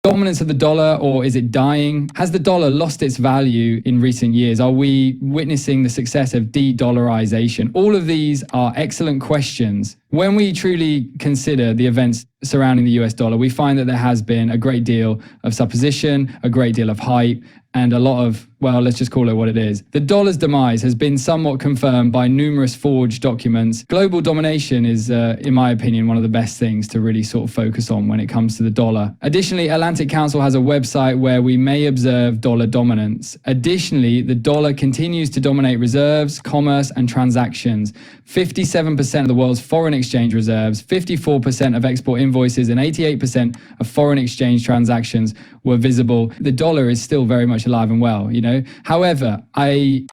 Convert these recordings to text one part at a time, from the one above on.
Dominance of the dollar, or is it dying? Has the dollar lost its value in recent years? Are we witnessing the success of de-dollarization? All of these are excellent questions. When we truly consider the events surrounding the US dollar, we find that there has been a great deal of supposition, a great deal of hype, and a lot of, well, let's just call it what it is. The dollar's demise has been somewhat confirmed by numerous forged documents. Global domination is, in my opinion, one of the best things to really sort of focus on when it comes to the dollar. Additionally, Atlantic Council has a website where we may observe dollar dominance. Additionally, the dollar continues to dominate reserves, commerce, and transactions. 57% of the world's foreign exchange reserves, 54% of export invoices, and 88% of foreign exchange transactions were visible. The dollar is still very much alive and well, you know. However, I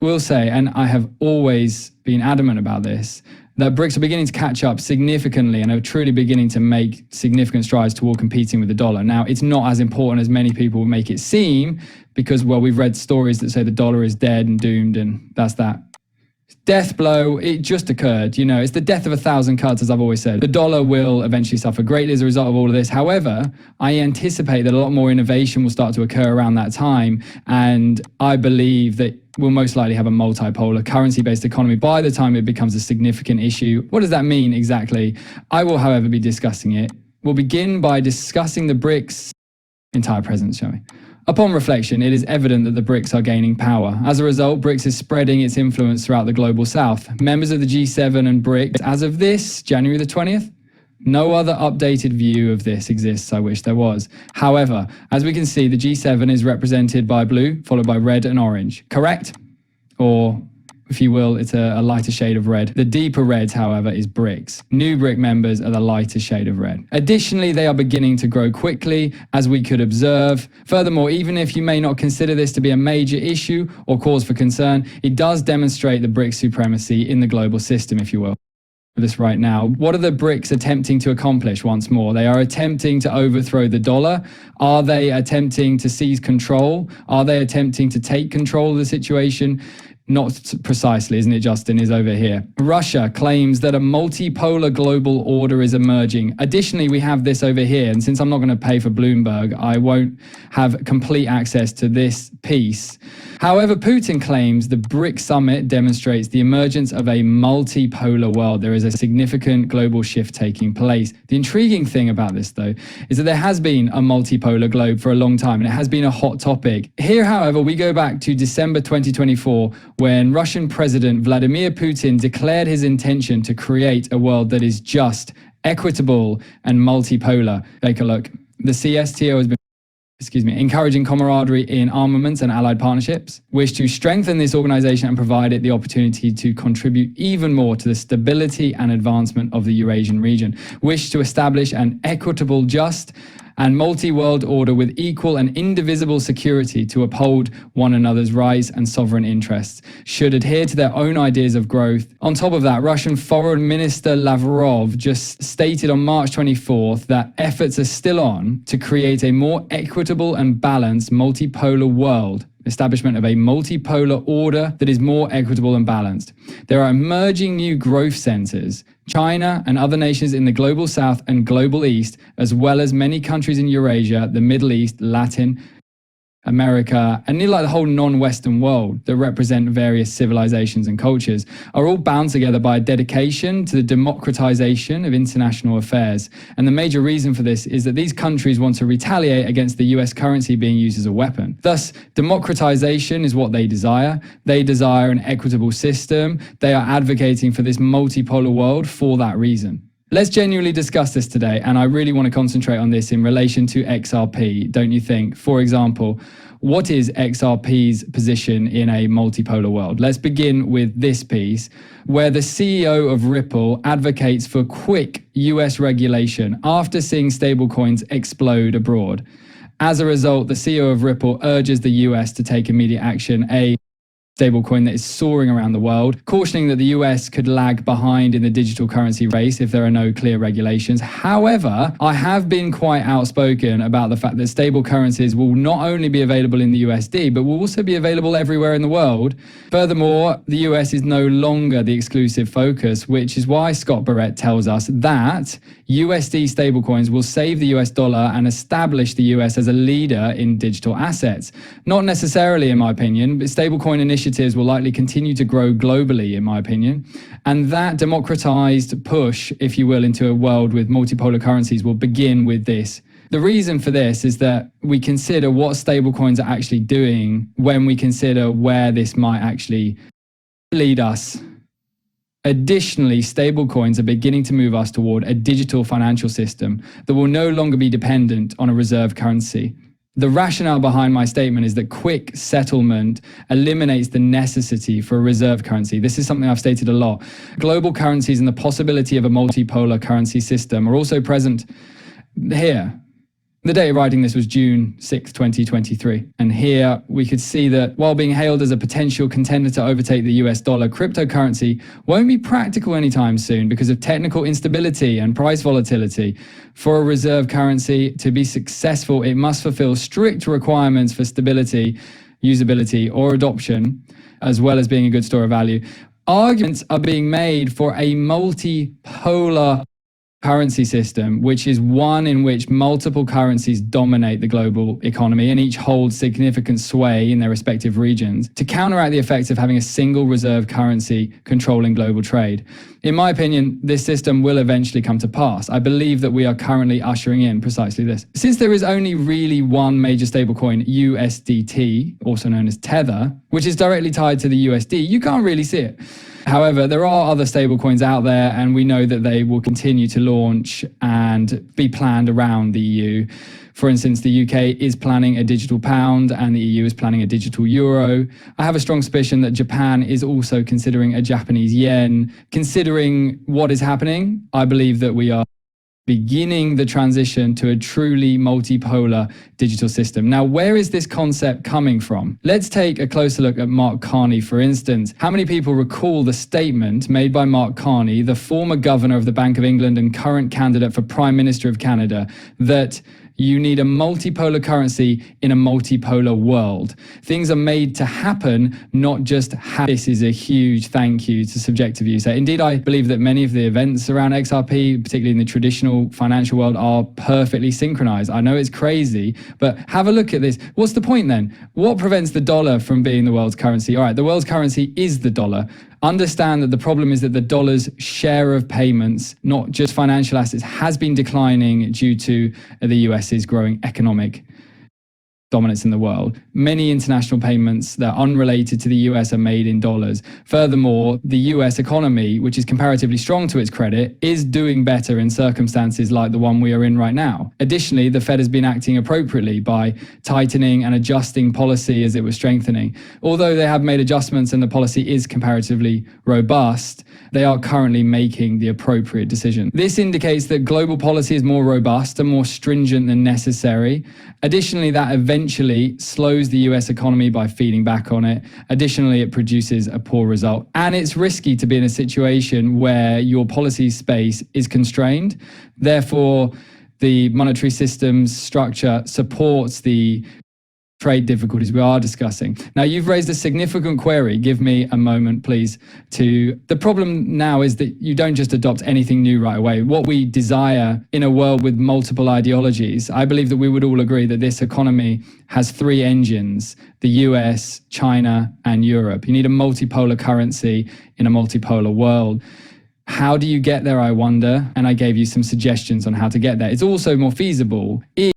will say, and I have always been adamant about this, that BRICS are beginning to catch up significantly and are truly beginning to make significant strides toward competing with the dollar. Now, it's not as important as many people make it seem because, well, we've read stories that say the dollar is dead and doomed, and that's that. Death blow, it just occurred, you know, it's the death of 1,000 cuts, as I've always said. The dollar will eventually suffer greatly as a result of all of this. However, I anticipate that a lot more innovation will start to occur around that time, and I believe that we'll most likely have a multipolar currency-based economy by the time it becomes a significant issue. What does that mean exactly? I will, however, be discussing it. We'll begin by discussing the BRICS' entire presence, shall we? Upon reflection, it is evident that the BRICS are gaining power. As a result, BRICS is spreading its influence throughout the global south. Members of the G7 and BRICS, as of this, January the 20th, no other updated view of this exists. I wish there was. However, as we can see, the G7 is represented by blue, followed by red and orange. Correct? Or, if you will, it's a lighter shade of red. The deeper reds, however, is BRICS. New BRIC members are the lighter shade of red. Additionally, they are beginning to grow quickly, as we could observe. Furthermore, even if you may not consider this to be a major issue or cause for concern, it does demonstrate the BRICS supremacy in the global system, if you will. This right now. What are the BRICS attempting to accomplish once more? They are attempting to overthrow the dollar. Are they attempting to seize control? Are they attempting to take control of the situation? Not precisely, isn't it, Justin, is over here. Russia claims that a multipolar global order is emerging. Additionally, we have this over here, and since I'm not going to pay for Bloomberg, I won't have complete access to this piece. However, Putin claims the BRICS summit demonstrates the emergence of a multipolar world. There is a significant global shift taking place. The intriguing thing about this, though, is that there has been a multipolar globe for a long time, and it has been a hot topic. Here, however, we go back to December 2024, when Russian President Vladimir Putin declared his intention to create a world that is just, equitable, and multipolar. Take a look. The CSTO has been encouraging camaraderie in armaments and allied partnerships, wish to strengthen this organization and provide it the opportunity to contribute even more to the stability and advancement of the Eurasian region, wish to establish an equitable, just, and multi-world order with equal and indivisible security to uphold one another's rights and sovereign interests, should adhere to their own ideas of growth. On top of that, Russian Foreign Minister Lavrov just stated on March 24th that efforts are still on to create a more equitable and balanced multipolar world, establishment of a multipolar order that is more equitable and balanced. There are emerging new growth centers, China and other nations in the global south and global east, as well as many countries in Eurasia, the Middle East, Latin America, and nearly like the whole non-Western world that represent various civilizations and cultures, are all bound together by a dedication to the democratization of international affairs. And the major reason for this is that these countries want to retaliate against the US currency being used as a weapon. Thus, democratization is what they desire. They desire an equitable system. They are advocating for this multipolar world for that reason. Let's genuinely discuss this today, and I really want to concentrate on this in relation to XRP, don't you think? For example, what is XRP's position in a multipolar world? Let's begin with this piece, where the CEO of Ripple advocates for quick US regulation after seeing stablecoins explode abroad. As a result, the CEO of Ripple urges the US to take immediate action. A stablecoin that is soaring around the world, cautioning that the US could lag behind in the digital currency race if there are no clear regulations. However, I have been quite outspoken about the fact that stable currencies will not only be available in the USD, but will also be available everywhere in the world. Furthermore, the US is no longer the exclusive focus, which is why Scott Barrett tells us that USD stablecoins will save the US dollar and establish the US as a leader in digital assets. Not necessarily, in my opinion, but stablecoin initiatives will likely continue to grow globally, in my opinion. And that democratized push, if you will, into a world with multipolar currencies will begin with this. The reason for this is that we consider what stablecoins are actually doing when we consider where this might actually lead us. Additionally, stablecoins are beginning to move us toward a digital financial system that will no longer be dependent on a reserve currency. The rationale behind my statement is that quick settlement eliminates the necessity for a reserve currency. This is something I've stated a lot. Global currencies and the possibility of a multipolar currency system are also present here. The date of writing this was June 6, 2023. And here we could see that while being hailed as a potential contender to overtake the US dollar, cryptocurrency won't be practical anytime soon because of technical instability and price volatility. For a reserve currency to be successful, it must fulfill strict requirements for stability, usability, or adoption, as well as being a good store of value. Arguments are being made for a multipolar currency system, which is one in which multiple currencies dominate the global economy and each hold significant sway in their respective regions, to counteract the effects of having a single reserve currency controlling global trade. In my opinion, this system will eventually come to pass. I believe that we are currently ushering in precisely this. Since there is only really one major stablecoin, USDT, also known as Tether, which is directly tied to the USD, you can't really see it. However, there are other stablecoins out there, and we know that they will continue to launch and be planned around the EU. For instance, the UK is planning a digital pound and the EU is planning a digital euro. I have a strong suspicion that Japan is also considering a Japanese yen. Considering what is happening, I believe that we are beginning the transition to a truly multipolar digital system. Now, where is this concept coming from? Let's take a closer look at Mark Carney, for instance. How many people recall the statement made by Mark Carney, the former governor of the Bank of England and current candidate for Prime Minister of Canada, that you need a multipolar currency in a multipolar world? Things are made to happen, not just happen. This is a huge thank you to subjective use. Indeed, I believe that many of the events around XRP, particularly in the traditional financial world, are perfectly synchronized. I know it's crazy, but have a look at this. What's the point then? What prevents the dollar from being the world's currency? All right, the world's currency is the dollar. Understand that the problem is that the dollar's share of payments, not just financial assets, has been declining due to the US's growing economic dominance in the world. Many international payments that are unrelated to the US are made in dollars. Furthermore, the US economy, which is comparatively strong to its credit, is doing better in circumstances like the one we are in right now. Additionally, the Fed has been acting appropriately by tightening and adjusting policy as it was strengthening. Although they have made adjustments and the policy is comparatively robust, they are currently making the appropriate decision. This indicates that global policy is more robust and more stringent than necessary. Additionally, that eventually slows the US economy by feeding back on it. Additionally, it produces a poor result. And it's risky to be in a situation where your policy space is constrained. Therefore, the monetary system's structure supports the trade difficulties we are discussing. Now, you've raised a significant query. Give me a moment, please. The problem now is that you don't just adopt anything new right away. What we desire in a world with multiple ideologies, I believe that we would all agree that this economy has three engines: the US, China, and Europe. You need a multipolar currency in a multipolar world. How do you get there, I wonder? And I gave you some suggestions on how to get there. It's also more feasible if